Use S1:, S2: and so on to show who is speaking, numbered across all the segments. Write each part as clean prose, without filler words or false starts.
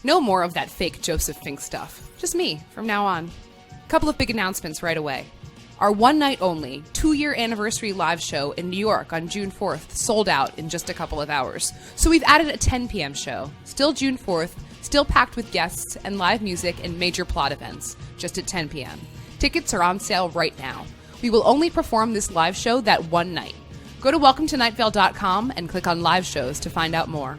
S1: No more of that fake Joseph Fink stuff. Just me, from now on. Couple of big announcements right away. Our one-night only, 2-year anniversary live show in New York on June 4th sold out in just a couple of hours. So we've added a 10 p.m. show. Still June 4th, still packed with guests and live music and major plot events, just at 10 p.m. Tickets are on sale right now. We will only perform this live show that one night. Go to welcometonightvale.com and click on live shows to find out more.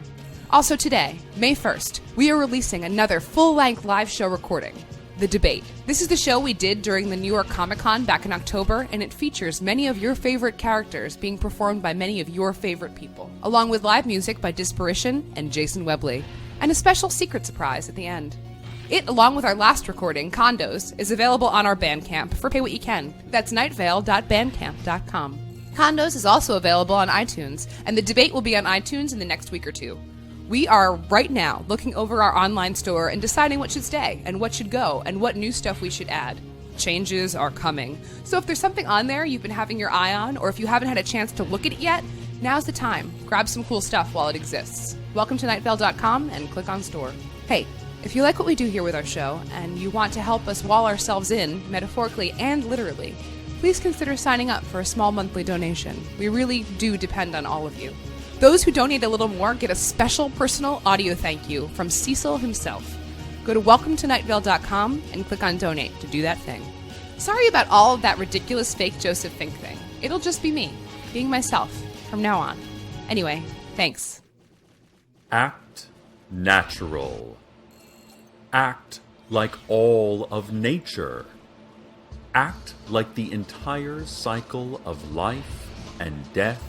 S1: Also today, May 1st, we are releasing another full-length live show recording. The Debate. This is the show we did during the New York Comic Con back in October, and it features many of your favorite characters being performed by many of your favorite people, along with live music by Disparition and Jason Webley, and a special secret surprise at the end. It, along with our last recording, Condos, is available on our Bandcamp for pay what you can. That's nightvale.bandcamp.com. Condos is also available on iTunes, and The Debate will be on iTunes in the next week or two. We are, right now, looking over our online store and deciding what should stay, and what should go, and what new stuff we should add. Changes are coming. So if there's something on there you've been having your eye on, or if you haven't had a chance to look at it yet, now's the time. Grab some cool stuff while it exists. Welcome to nightvale.com and click on store. Hey, if you like what we do here with our show, and you want to help us wall ourselves in, metaphorically and literally, please consider signing up for a small monthly donation. We really do depend on all of you. Those who donate a little more get a special personal audio thank you from Cecil himself. Go to welcometonightvale.com and click on donate to do that thing. Sorry about all of that ridiculous fake Joseph Fink thing. It'll just be me, being myself, from now on. Anyway, thanks.
S2: Act natural. Act like all of nature. Act like the entire cycle of life and death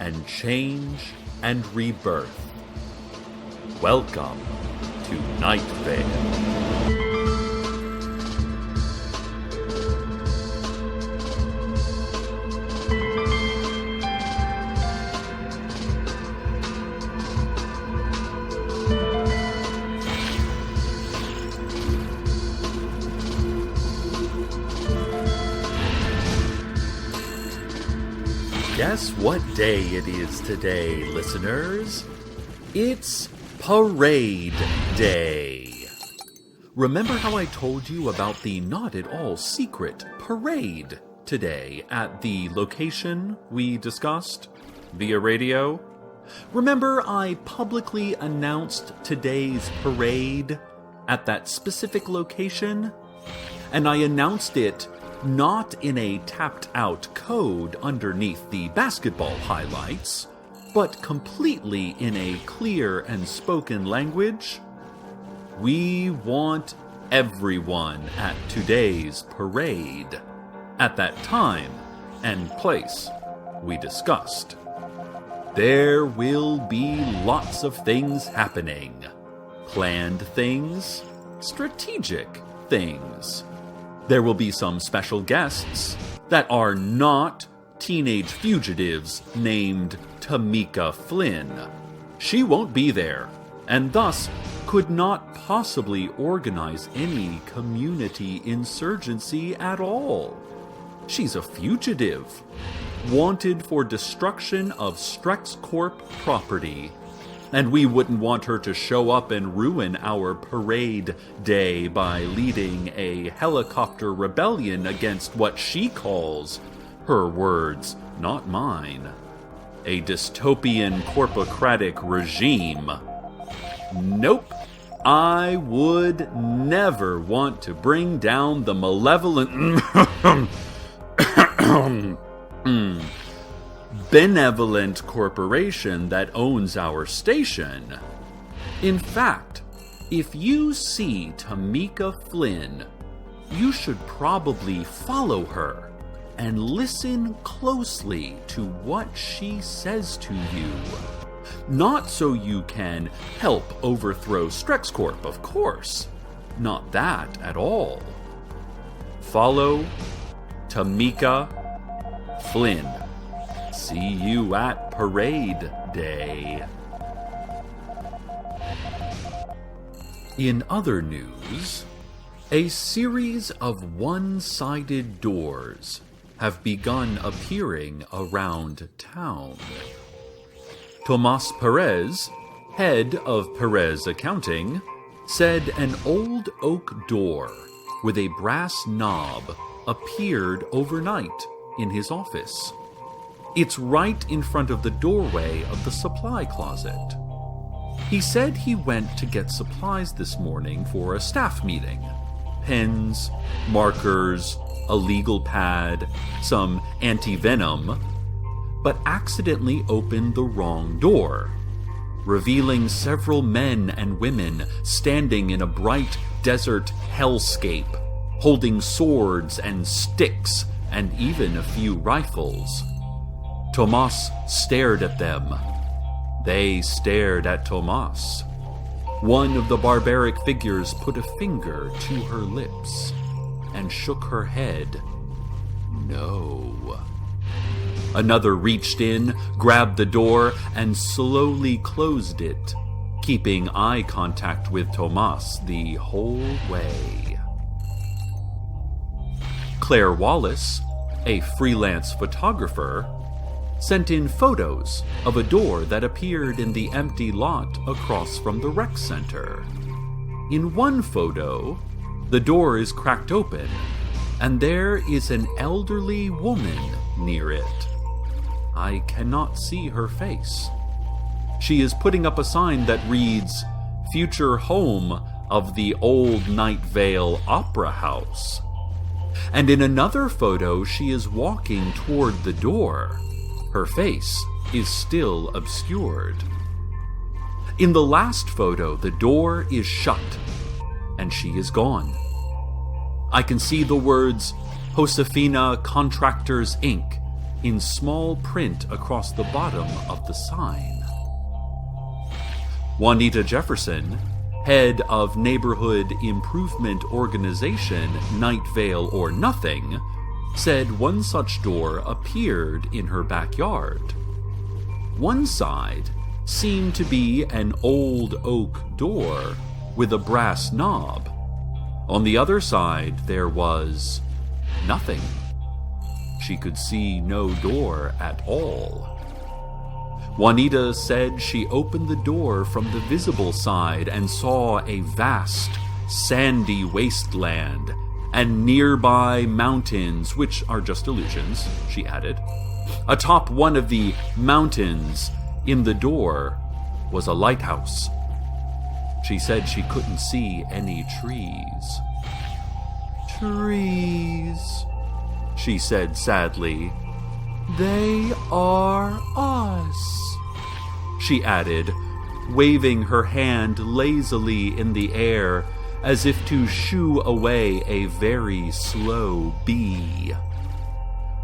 S2: and change and rebirth. Welcome to Nightvale. Guess what day it is today, listeners? It's Parade Day. Remember how I told you about the not-at-all secret parade today at the location we discussed via radio? Remember I publicly announced today's parade at that specific location? And I announced it not in a tapped-out code underneath the basketball highlights, but completely in a clear and spoken language. We want everyone at today's parade, at that time and place we discussed. There will be lots of things happening. Planned things, strategic things. There will be some special guests that are not teenage fugitives named Tamika Flynn. She won't be there, and thus could not possibly organize any community insurgency at all. She's a fugitive, wanted for destruction of Strex Corp property, and we wouldn't want her to show up and ruin our parade day by leading a helicopter rebellion against what she calls, her words, not mine, a dystopian corpocratic regime. Nope. I would never want to bring down the malevolent benevolent corporation that owns our station. In fact, if you see Tamika Flynn, you should probably follow her and listen closely to what she says to you. Not so you can help overthrow Strex Corp, of course. Not that at all. Follow Tamika Flynn. See you at Parade Day. In other news, a series of one-sided doors have begun appearing around town. Tomas Perez, head of Perez Accounting, said an old oak door with a brass knob appeared overnight in his office. It's right in front of the doorway of the supply closet. He said he went to get supplies this morning for a staff meeting. Pens, markers, a legal pad, some anti-venom, but accidentally opened the wrong door, revealing several men and women standing in a bright desert hellscape, holding swords and sticks and even a few rifles. Tomas stared at them. They stared at Tomas. One of the barbaric figures put a finger to her lips and shook her head. No. Another reached in, grabbed the door, and slowly closed it, keeping eye contact with Tomas the whole way. Claire Wallace, a freelance photographer, sent in photos of a door that appeared in the empty lot across from the rec center. In one photo, the door is cracked open, and there is an elderly woman near it. I cannot see her face. She is putting up a sign that reads, "Future home of the old Nightvale Opera House." And in another photo, she is walking toward the door. Her face is still obscured. In the last photo, the door is shut, and she is gone. I can see the words Josefina Contractors Inc. in small print across the bottom of the sign. Juanita Jefferson, head of neighborhood improvement organization Nightvale or Nothing, said one such door appeared in her backyard. One side seemed to be an old oak door with a brass knob. On the other side, there was nothing. She could see no door at all. Juanita said she opened the door from the visible side and saw a vast, sandy wasteland and nearby mountains, which are just illusions, she added. Atop one of the mountains in the door was a lighthouse. She said she couldn't see any trees. Trees, she said sadly. They are us, she added, waving her hand lazily in the air as if to shoo away a very slow bee.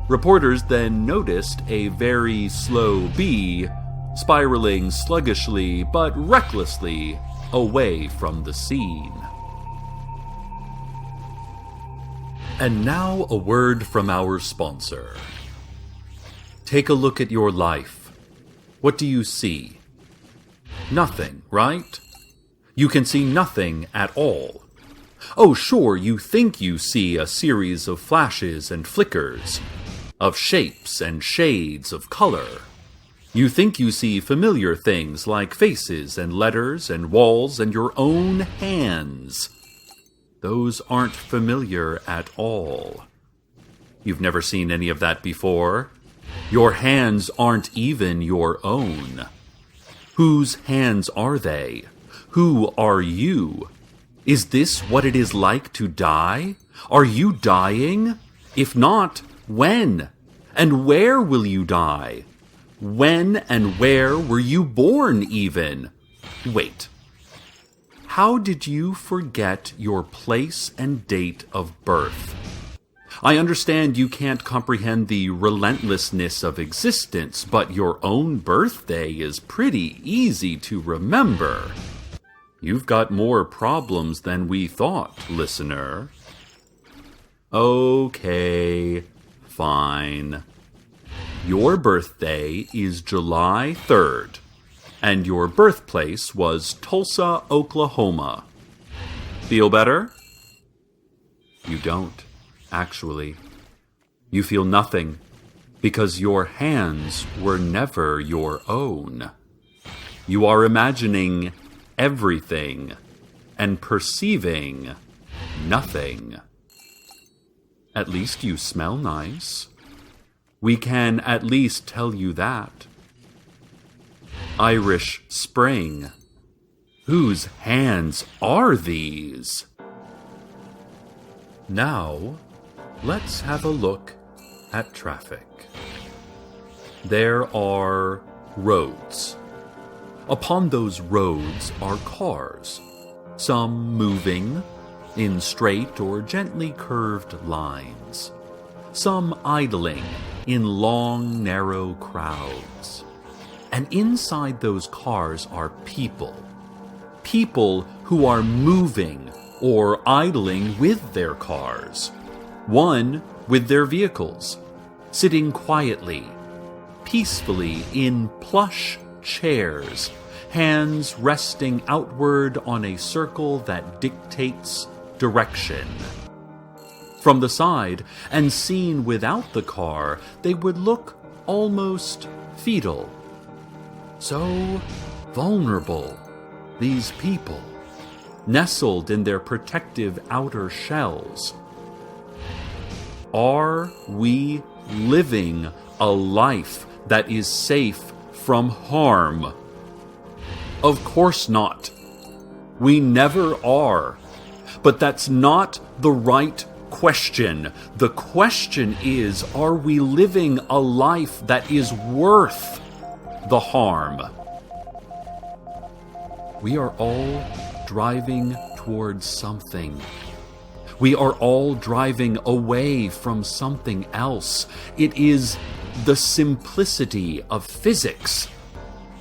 S2: Reporters then noticed a very slow bee spiraling sluggishly but recklessly away from the scene. And now a word from our sponsor. Take a look at your life. What do you see? Nothing, right? You can see nothing at all. Oh, sure, you think you see a series of flashes and flickers, of shapes and shades of color. You think you see familiar things like faces and letters and walls and your own hands. Those aren't familiar at all. You've never seen any of that before. Your hands aren't even your own. Whose hands are they? Who are you? Is this what it is like to die? Are you dying? If not, when? And where will you die? When and where were you born even? Wait. How did you forget your place and date of birth? I understand you can't comprehend the relentlessness of existence, but your own birthday is pretty easy to remember. You've got more problems than we thought, listener. Okay, fine. Your birthday is July 3rd, and your birthplace was Tulsa, Oklahoma. Feel better? You don't. Actually, you feel nothing because your hands were never your own. You are imagining everything, and perceiving nothing. At least you smell nice. We can at least tell you that. Irish Spring. Whose hands are these? Now, let's have a look at traffic. There are roads. Upon those roads are cars, some moving in straight or gently curved lines, some idling in long, narrow crowds. And inside those cars are people who are moving or idling with their cars, one with their vehicles, sitting quietly, peacefully in plush chairs, hands resting outward on a circle that dictates direction. From the side, and seen without the car, they would look almost fetal. So vulnerable, these people, nestled in their protective outer shells. Are we living a life that is safe from harm? Of course not. We never are. But that's not the right question. The question is, are we living a life that is worth the harm? We are all driving towards something. We are all driving away from something else. It is the simplicity of physics,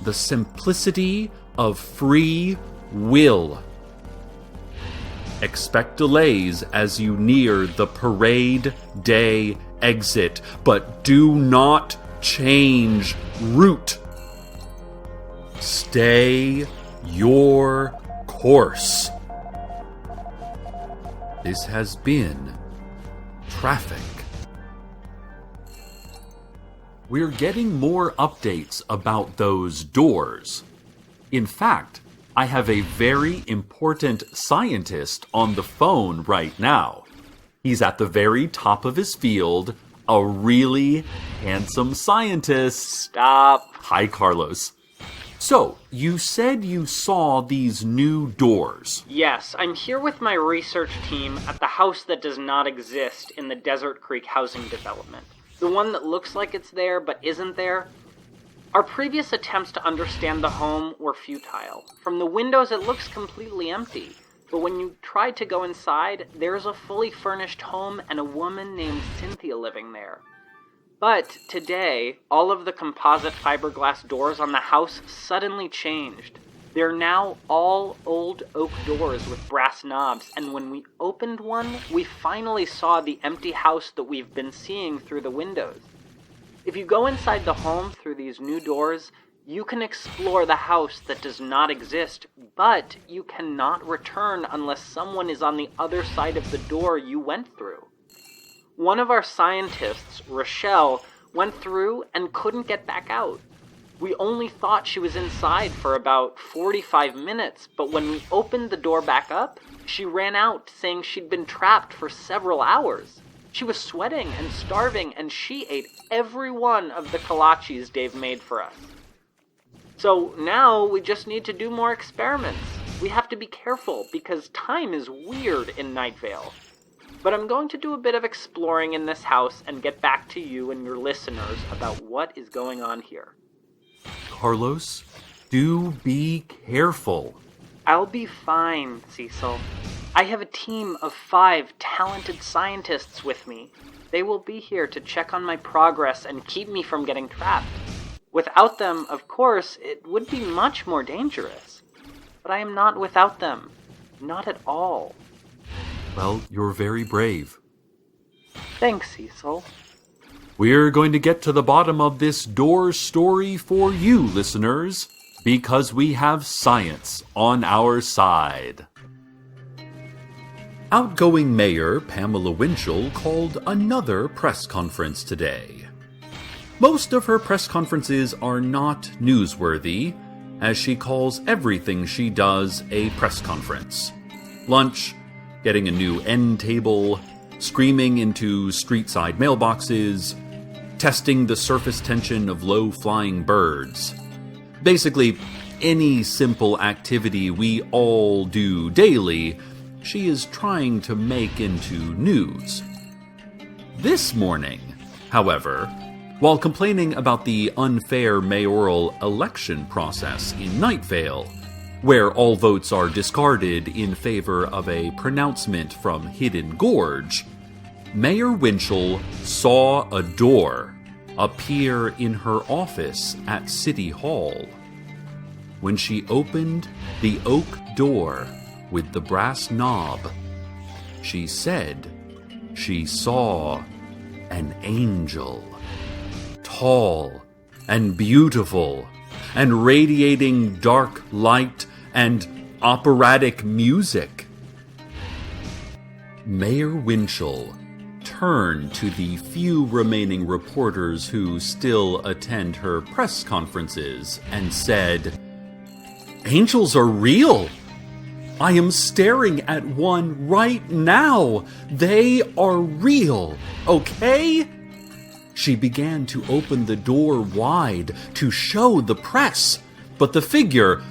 S2: the simplicity of free will. Expect delays as you near the parade day exit, but do not change route. Stay your course. This has been Traffic. We're getting more updates about those doors. In fact, I have a very important scientist on the phone right now. He's at the very top of his field, a really handsome scientist.
S3: Stop.
S2: Hi, Carlos. So, you said you saw these new doors.
S3: Yes, I'm here with my research team at the house that does not exist in the Desert Creek housing development. The one that looks like it's there but isn't there. Our previous attempts to understand the home were futile. From the windows it looks completely empty, but when you try to go inside, there's a fully furnished home and a woman named Cynthia living there. But today, all of the composite fiberglass doors on the house suddenly changed. They're now all old oak doors with brass knobs, and when we opened one, we finally saw the empty house that we've been seeing through the windows. If you go inside the home through these new doors, you can explore the house that does not exist, but you cannot return unless someone is on the other side of the door you went through. One of our scientists, Rochelle, went through and couldn't get back out. We only thought she was inside for about 45 minutes, but when we opened the door back up, she ran out saying she'd been trapped for several hours. She was sweating and starving, and she ate every one of the kolaches Dave made for us. So now we just need to do more experiments. We have to be careful because time is weird in Nightvale. But I'm going to do a bit of exploring in this house and get back to you and your listeners about what is going on here.
S2: Carlos, do be careful.
S3: I'll be fine, Cecil. I have a team of 5 talented scientists with me. They will be here to check on my progress and keep me from getting trapped. Without them, of course, it would be much more dangerous. But I am not without them. Not at all.
S2: Well, you're very brave.
S3: Thanks, Cecil.
S2: We're going to get to the bottom of this door story for you, listeners, because we have science on our side. Outgoing Mayor Pamela Winchell called another press conference today. Most of her press conferences are not newsworthy, as she calls everything she does a press conference. lunch, getting a new end table, screaming into street-side mailboxes, testing the surface tension of low-flying birds. Basically, any simple activity we all do daily, she is trying to make into news. This morning, however, while complaining about the unfair mayoral election process in Nightvale, where all votes are discarded in favor of a pronouncement from Hidden Gorge, Mayor Winchell saw a door appear in her office at City Hall. When she opened the oak door with the brass knob, she said she saw an angel, tall and beautiful, and radiating dark light and operatic music. Mayor Winchell turned to the few remaining reporters who still attend her press conferences and said, "Angels are real! I am staring at one right now! They are real, okay?" She began to open the door wide to show the press, but the figure,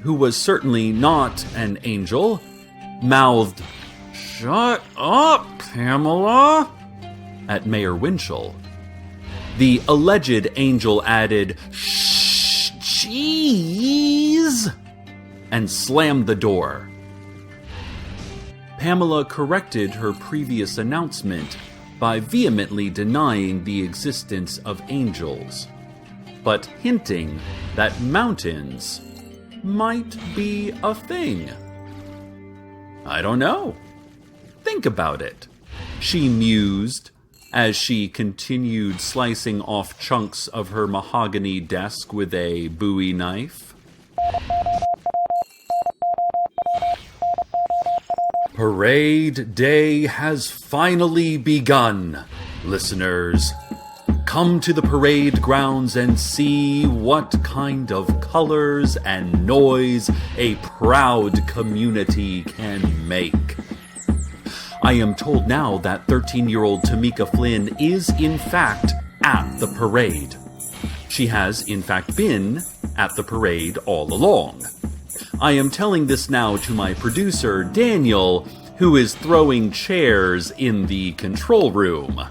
S2: who was certainly not an angel, mouthed, "Shut up, Pamela," at Mayor Winchell. The alleged angel added, "Shh, jeez," and slammed the door. Pamela corrected her previous announcement by vehemently denying the existence of angels, but hinting that mountains might be a thing. "I don't know. Think about it," she mused as she continued slicing off chunks of her mahogany desk with a Bowie knife. Parade Day has finally begun, listeners. Come to the parade grounds and see what kind of colors and noise a proud community can make. I am told now that 13-year-old Tamika Flynn is in fact at the parade. She has in fact been at the parade all along. I am telling this now to my producer, Daniel, who is throwing chairs in the control room.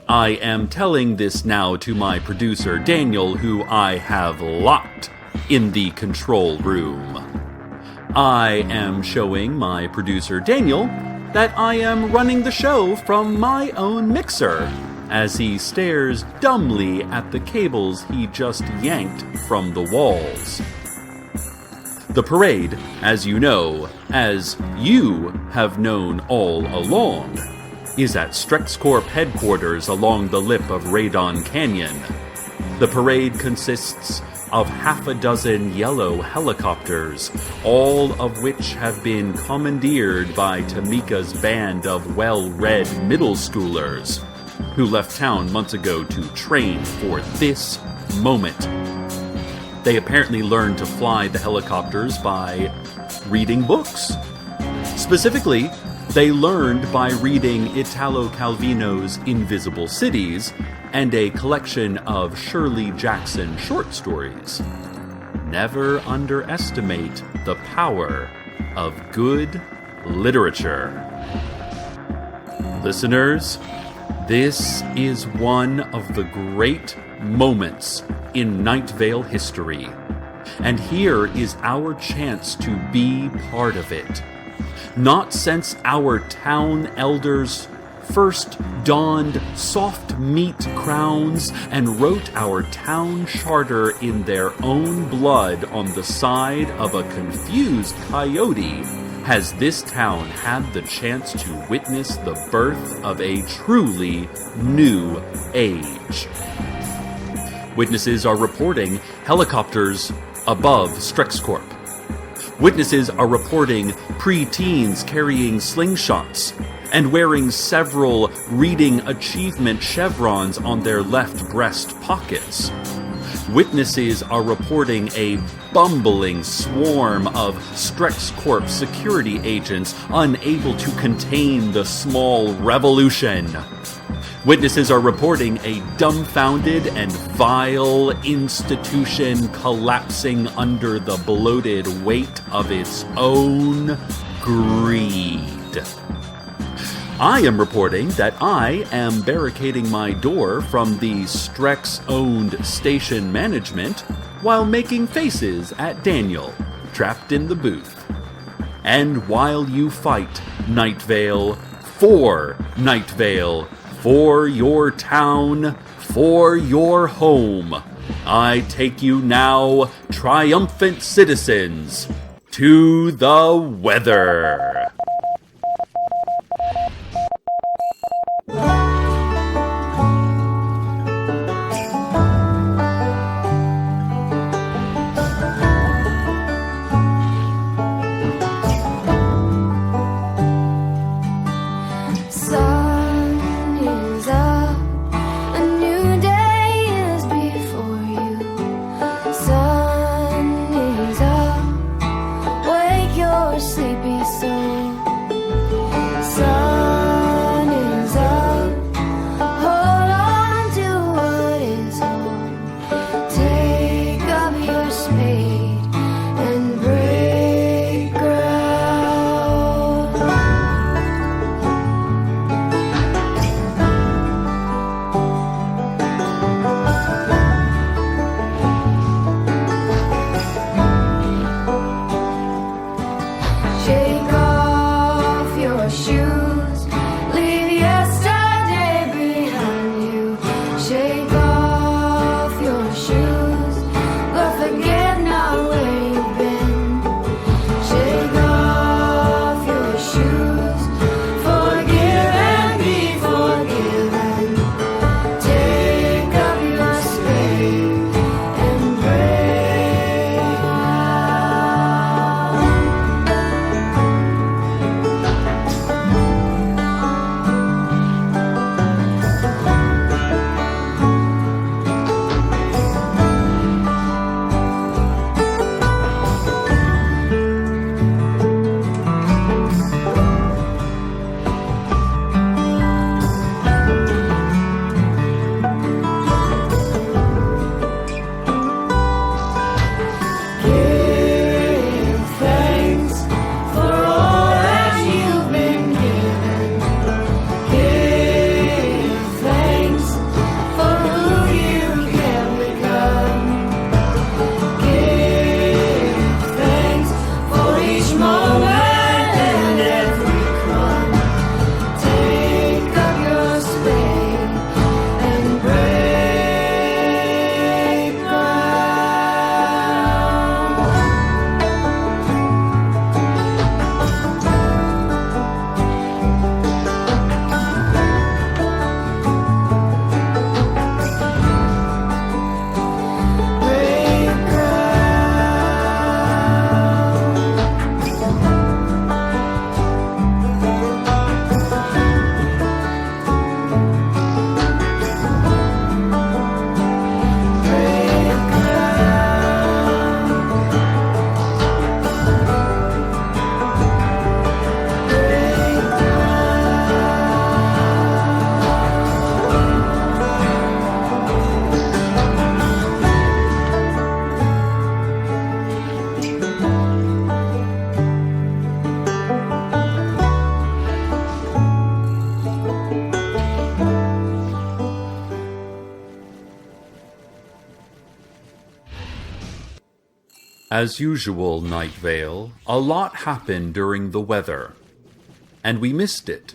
S2: I am telling this now to my producer, Daniel, who I have locked in the control room. I am showing my producer, Daniel, that I am running the show from my own mixer, as he stares dumbly at the cables he just yanked from the walls. The parade, as you know, as you have known all along, is at StrexCorp headquarters along the lip of Radon Canyon. The parade consists of half a dozen yellow helicopters, all of which have been commandeered by Tamika's band of well-read middle schoolers, who left town months ago to train for this moment. They apparently learned to fly the helicopters by reading books. Specifically, they learned by reading Italo Calvino's Invisible Cities and a collection of Shirley Jackson short stories. Never underestimate the power of good literature. Listeners, this is one of the great moments in Nightvale history, and here is our chance to be part of it. Not since our town elders first donned soft meat crowns and wrote our town charter in their own blood on the side of a confused coyote has this town had the chance to witness the birth of a truly new age. Witnesses are reporting helicopters above StrexCorp. Witnesses are reporting pre-teens carrying slingshots and wearing several reading achievement chevrons on their left breast pockets. Witnesses are reporting a bumbling swarm of Strex Corp security agents unable to contain the small revolution. Witnesses are reporting a dumbfounded and vile institution collapsing under the bloated weight of its own greed. I am reporting that I am barricading my door from the Strex-owned station management while making faces at Daniel, trapped in the booth. And while you fight, Nightvale, for your town, for your home, I take you now, triumphant citizens, to the weather. As usual, Nightvale, a lot happened during the weather, and we missed it.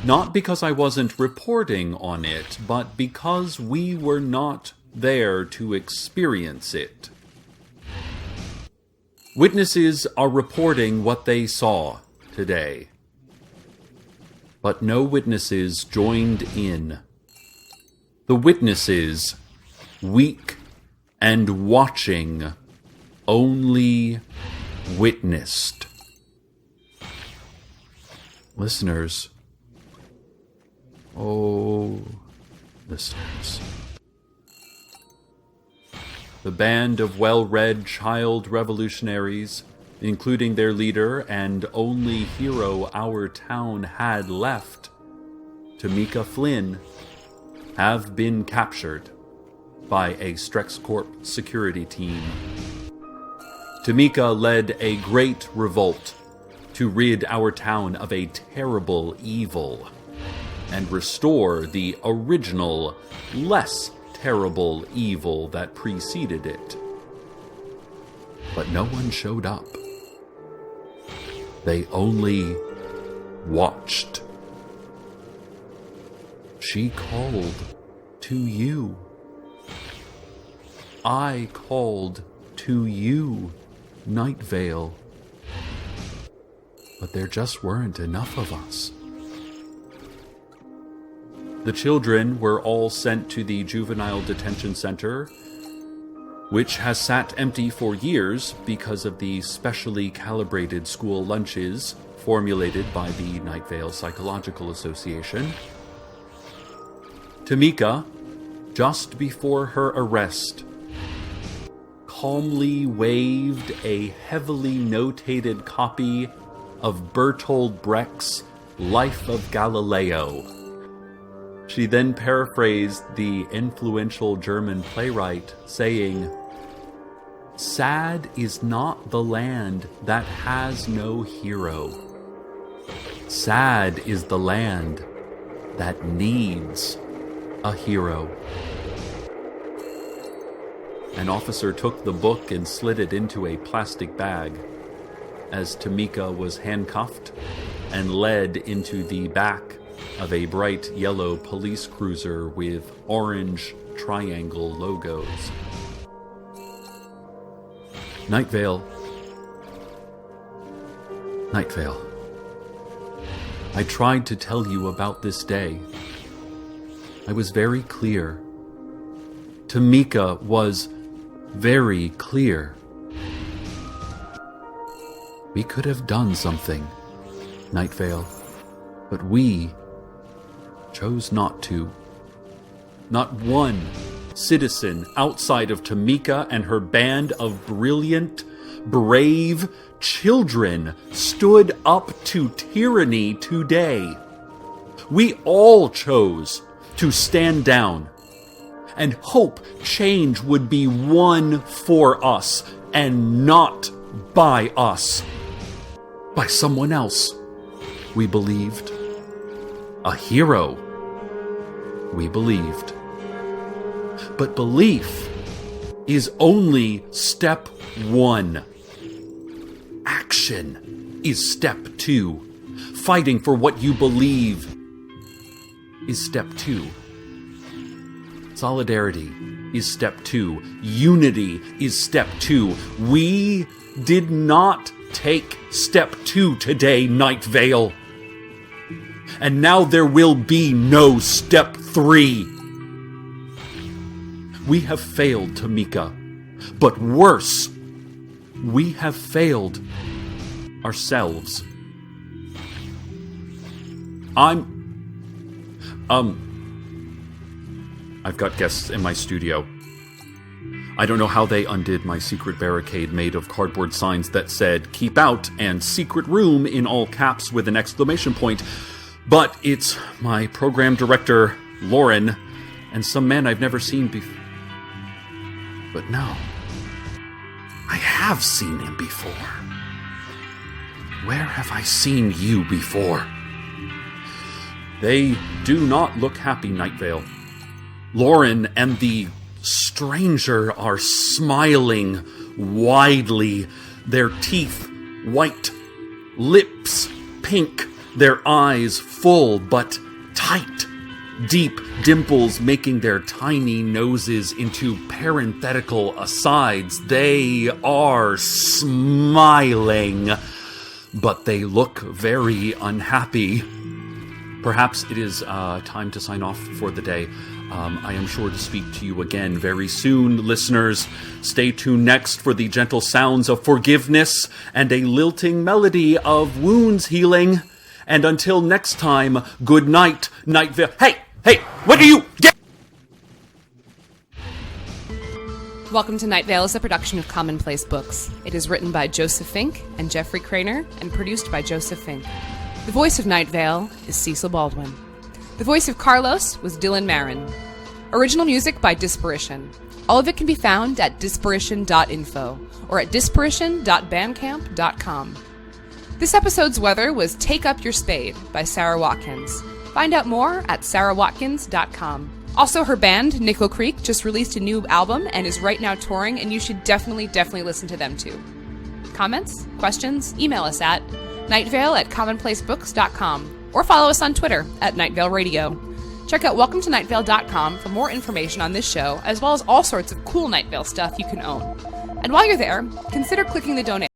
S2: Not because I wasn't reporting on it, but because we were not there to experience it. Witnesses are reporting what they saw today, but no witnesses joined in. The witnesses, weak and watching, only witnessed. Listeners, oh, listeners, The band of well-read child revolutionaries, including their leader and only hero our town had left, Tamika Flynn, have been captured by a StrexCorp security team. Tamika led a great revolt to rid our town of a terrible evil and restore the original, less terrible evil that preceded it. But no one showed up. They only watched. She called to you. I called to you, Nightvale. But there just weren't enough of us. The children were all sent to the juvenile detention center, which has sat empty for years because of the specially calibrated school lunches formulated by the Nightvale Psychological Association. Tamika, just before her arrest, calmly waved a heavily notated copy of Bertolt Brecht's Life of Galileo. She then paraphrased the influential German playwright, saying, "Sad is not the land that has no hero. Sad is the land that needs a hero." An officer took the book and slid it into a plastic bag as Tamika was handcuffed and led into the back of a bright yellow police cruiser with orange triangle logos. Nightvale. Nightvale. I tried to tell you about this day. I was very clear. Tamika was very clear. We could have done something, Nightvale, but we chose not to. Not one citizen outside of Tamika and her band of brilliant, brave children stood up to tyranny today. We all chose to stand down and hope change would be won for us and not by us. By someone else, we believed. A hero, we believed. But belief is only step one. Action is step two. Fighting for what you believe is step two. Solidarity is step two. Unity is step two. We did not take step two today, Nightvale. And now there will be no step three. We have failed, Tamika. But worse, we have failed ourselves. I've got guests in my studio. I don't know how they undid my secret barricade made of cardboard signs that said, "Keep out," and "Secret Room" in all caps with an exclamation point. But it's my program director, Lauren, and some man I've never seen before. But no, I have seen him before. Where have I seen you before? They do not look happy, Nightvale. Lauren and the stranger are smiling widely, their teeth white, lips pink, their eyes full but tight, deep dimples making their tiny noses into parenthetical asides. They are smiling, but they look very unhappy. Perhaps it is time to sign off for the day. I am sure to speak to you again very soon, listeners. Stay tuned next for the gentle sounds of forgiveness and a lilting melody of wounds healing. And until next time, good night, Nightvale. Hey, what do you get?
S1: Welcome to Nightvale is a production of Commonplace Books. It is written by Joseph Fink and Jeffrey Craner and produced by Joseph Fink. The voice of Nightvale is Cecil Baldwin. The voice of Carlos was Dylan Marin. Original music by Disparition. All of it can be found at disparition.info or at disparition.bandcamp.com. This episode's weather was Take Up Your Spade by Sarah Watkins. Find out more at sarahwatkins.com. Also, her band, Nickel Creek, just released a new album and is right now touring, and you should definitely listen to them too. Comments? Questions? Email us at nightvale@commonplacebooks.com or follow us on Twitter at Nightvale Radio. Check out welcometonightvale.com for more information on this show, as well as all sorts of cool Nightvale stuff you can own. And while you're there, consider clicking the donate